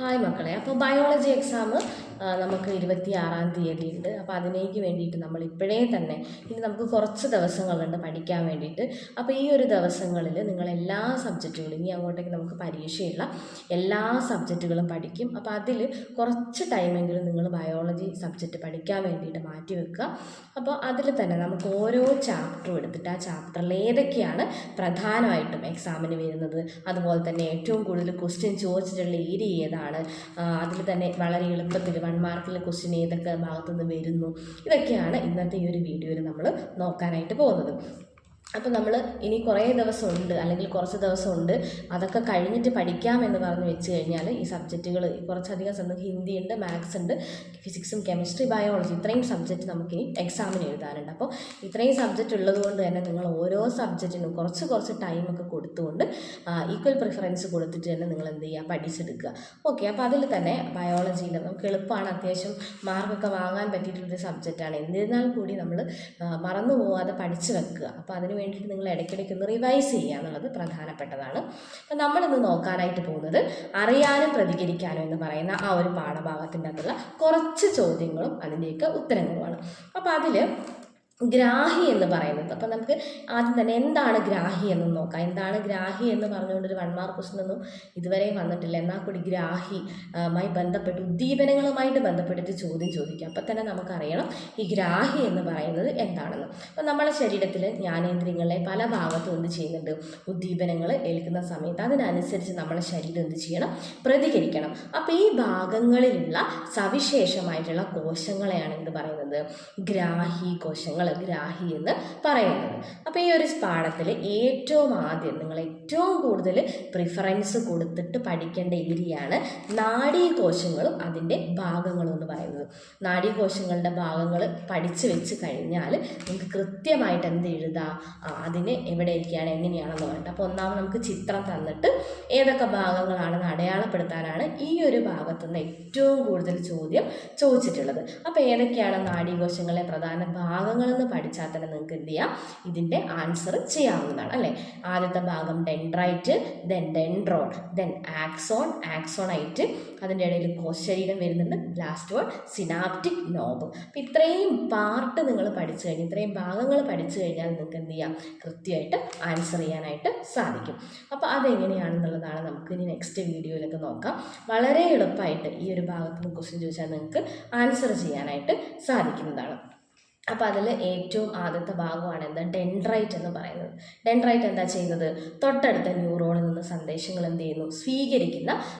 Hi മക്കളെ, അപ്പോൾ biology exam നമുക്ക് 26-ാം തീയതി ഉണ്ട്. അപ്പോൾ അതിലേക്ക് വേണ്ടിയിട്ട് നമ്മൾ ഇപ്പോഴേ തന്നെ ഇനി നമുക്ക് കുറച്ച് ദിവസങ്ങളുണ്ട് പഠിക്കാൻ വേണ്ടിയിട്ട്. അപ്പോൾ ഈ ഒരു ദിവസങ്ങളിൽ നിങ്ങൾ എല്ലാ സബ്ജക്റ്റുകളും ഇനി അങ്ങോട്ടേക്ക് നമുക്ക് പരീക്ഷയുള്ള എല്ലാ സബ്ജക്റ്റുകളും പഠിക്കും. അപ്പോൾ അതിൽ കുറച്ച് ടൈമെങ്കിലും നിങ്ങൾ ബയോളജി സബ്ജക്റ്റ് പഠിക്കാൻ വേണ്ടിയിട്ട് മാറ്റി വെക്കുക. അപ്പോൾ അതിൽ തന്നെ നമുക്ക് ഓരോ ചാപ്റ്ററും എടുത്തിട്ട് ആ ചാപ്റ്ററിൽ ഏതൊക്കെയാണ് പ്രധാനമായിട്ടും എക്സാമിന് വരുന്നത്, അതുപോലെ തന്നെ ഏറ്റവും കൂടുതൽ ക്വസ്റ്റ്യൻ ചോദിച്ചിട്ടുള്ള ഏരിയ ഏതാണ്, അതിൽ തന്നെ വളരെ എളുപ്പത്തിൽ 1 മാർക്കിലെ ക്വസ്റ്റ്യൻ ഏതൊക്കെ ഭാഗത്തുനിന്ന് വരുന്നു, ഇതൊക്കെയാണ് ഇന്നത്തെ ഈ ഒരു വീഡിയോയിൽ നമ്മൾ നോക്കാനായിട്ട് പോകുന്നത്. അപ്പോൾ നമ്മൾ ഇനി കുറേ ദിവസമുണ്ട്, അല്ലെങ്കിൽ കുറച്ച് ദിവസമുണ്ട്, അതൊക്കെ കഴിഞ്ഞിട്ട് പഠിക്കാമെന്ന് പറഞ്ഞ് വെച്ച് കഴിഞ്ഞാൽ ഈ സബ്ജക്റ്റുകൾ കുറച്ചധികം ഹിന്ദി ഉണ്ട്, മാത്സ് ഉണ്ട്, ഫിസിക്സും കെമിസ്ട്രി, ബയോളജി, ഇത്രയും സബ്ജക്റ്റ് നമുക്കിനി എക്സാമിന് എഴുതാനുണ്ട്. അപ്പോൾ ഇത്രയും സബ്ജക്റ്റ് ഉള്ളതുകൊണ്ട് തന്നെ നിങ്ങൾ ഓരോ സബ്ജക്റ്റിനും കുറച്ച് ടൈമൊക്കെ കൊടുത്തുകൊണ്ട് ഈക്വൽ പ്രിഫറൻസ് കൊടുത്തിട്ട് തന്നെ നിങ്ങൾ എന്ത് ചെയ്യുക, പഠിച്ചെടുക്കുക. ഓക്കെ, അപ്പോൾ അതിൽ തന്നെ ബയോളജിയിൽ നമുക്ക് എളുപ്പമാണ്, അത്യാവശ്യം മാർക്കൊക്കെ വാങ്ങാൻ പറ്റിയിട്ടുള്ളൊരു സബ്ജക്റ്റാണ്. എന്നിരുന്നാൽ കൂടി നമ്മൾ മറന്നു പോവാതെ പഠിച്ചു വെക്കുക. അപ്പോൾ അതിന് വേണ്ടിയിട്ട് നിങ്ങൾ ഇടയ്ക്കിടയ്ക്ക് ഒന്ന് റിവൈസ് ചെയ്യുക എന്നുള്ളത് പ്രധാനപ്പെട്ടതാണ്. അപ്പം നമ്മളിന്ന് നോക്കാനായിട്ട് പോകുന്നത് അറിയാനും പ്രതികരിക്കാനും എന്ന് പറയുന്ന ആ ഒരു പാഠഭാഗത്തിൻ്റെ അകത്തുള്ള കുറച്ച് ചോദ്യങ്ങളും അതിൻ്റെയൊക്കെ ഉത്തരങ്ങളുമാണ്. അപ്പോൾ അതിൽ ഗ്രാഹി എന്ന് പറയുന്നത്, അപ്പം നമുക്ക് ആദ്യം തന്നെ എന്താണ് ഗ്രാഹി എന്ന് നോക്കാം. എന്താണ് ഗ്രാഹി എന്ന് പറഞ്ഞുകൊണ്ടൊരു 1 മാർക്ക് ക്വസ്റ്റ്യൻ ഒന്നും ഇതുവരെയും വന്നിട്ടില്ല. എന്നാൽ കൂടി ഗ്രാഹിയുമായി ബന്ധപ്പെട്ട് ഉദ്ദീപനങ്ങളുമായിട്ട് ബന്ധപ്പെട്ടിട്ട് ചോദ്യം ചോദിക്കുക. അപ്പം തന്നെ നമുക്കറിയണം ഈ ഗ്രാഹി എന്ന് പറയുന്നത് എന്താണെന്ന്. അപ്പം നമ്മുടെ ശരീരത്തിൽ ജ്ഞാനേന്ദ്രിയങ്ങളെ പല ഭാഗത്തും എന്ത് ചെയ്യുന്നുണ്ട്, ഉദ്ദീപനങ്ങൾ ഏൽക്കുന്ന സമയത്ത് അതിനനുസരിച്ച് നമ്മുടെ ശരീരം എന്ത് ചെയ്യണം, പ്രതികരിക്കണം. അപ്പോൾ ഈ ഭാഗങ്ങളിലുള്ള സവിശേഷമായിട്ടുള്ള കോശങ്ങളെയാണ് എന്ത് പറയുന്നത്, ഗ്രാഹി കോശങ്ങൾ, ഗ്രാഹി എന്ന് പറയുന്നത്. അപ്പോൾ ഈ ഒരു പാഠത്തിൽ ഏറ്റവും ആദ്യം നിങ്ങൾ ഏറ്റവും കൂടുതൽ പ്രിഫറൻസ് കൊടുത്തിട്ട് പഠിക്കേണ്ട ഏരിയയാണ് നാഡീകോശങ്ങളും അതിൻ്റെ ഭാഗങ്ങളും എന്ന് പറയുന്നത്. നാഡീകോശങ്ങളുടെ ഭാഗങ്ങൾ പഠിച്ചു വെച്ച് കഴിഞ്ഞാൽ നിങ്ങൾക്ക് കൃത്യമായിട്ട് എന്ത് എഴുതാം, അതിന് എവിടെ ഇരിക്കുകയാണ് എങ്ങനെയാണെന്ന് പറഞ്ഞിട്ട്. അപ്പോൾ ഒന്നാമത് നമുക്ക് ചിത്രം തന്നിട്ട് ഏതൊക്കെ ഭാഗങ്ങളാണെന്ന് അടയാളപ്പെടുത്താനാണ് ഈ ഒരു ഭാഗത്തുനിന്ന് ഏറ്റവും കൂടുതൽ ചോദ്യം ചോദിച്ചിട്ടുള്ളത്. അപ്പോൾ ഏതൊക്കെയാണ് നാഡീകോശങ്ങളെ പ്രധാന ഭാഗങ്ങളെന്ന് പഠിച്ചാൽ തന്നെ നിങ്ങൾക്ക് എന്ത് ചെയ്യാം, ഇതിൻ്റെ ആൻസർ ചെയ്യാവുന്നതാണ് അല്ലേ. ആദ്യത്തെ ഭാഗം dendrite, then dendron, then axon, ആക്സോണൈറ്റ്, അതിൻ്റെ ഇടയിൽ കോശരീരം വരുന്നുണ്ട്, ലാസ്റ്റ് വൺ സിനാപ്റ്റിക് നോബ്. അപ്പം ഇത്രയും പാർട്ട് നിങ്ങൾ പഠിച്ചു കഴിഞ്ഞാൽ, ഇത്രയും ഭാഗങ്ങൾ പഠിച്ചു കഴിഞ്ഞാൽ നിങ്ങൾക്ക് എന്ത് ചെയ്യാം, കൃത്യമായിട്ട് ആൻസർ ചെയ്യാനായിട്ട് സാധിക്കും. അപ്പോൾ അതെങ്ങനെയാണെന്നുള്ളതാണ് നമുക്ക് ഇനി നെക്സ്റ്റ് വീഡിയോയിലൊക്കെ നോക്കാം. വളരെ എളുപ്പമായിട്ട് ഈ ഒരു ഭാഗത്ത് നിന്ന് ക്വസ്റ്റ്യൻ ചോദിച്ചാൽ നിങ്ങൾക്ക് ആൻസർ ചെയ്യാനായിട്ട് സാധിക്കുന്നതാണ്. അപ്പോൾ അതിൽ ഏറ്റവും ആദ്യത്തെ ഭാഗമാണ് എന്താ, ഡെൻഡ്രൈറ്റ് എന്ന് പറയുന്നത്. ഡെൻഡ്രൈറ്റ് എന്താ ചെയ്യുന്നത്, തൊട്ടടുത്ത ന്യൂറോണിൽ നിന്ന് സന്ദേശങ്ങൾ എന്ത് ചെയ്യുന്നു, സ്വീകരിക്കുന്ന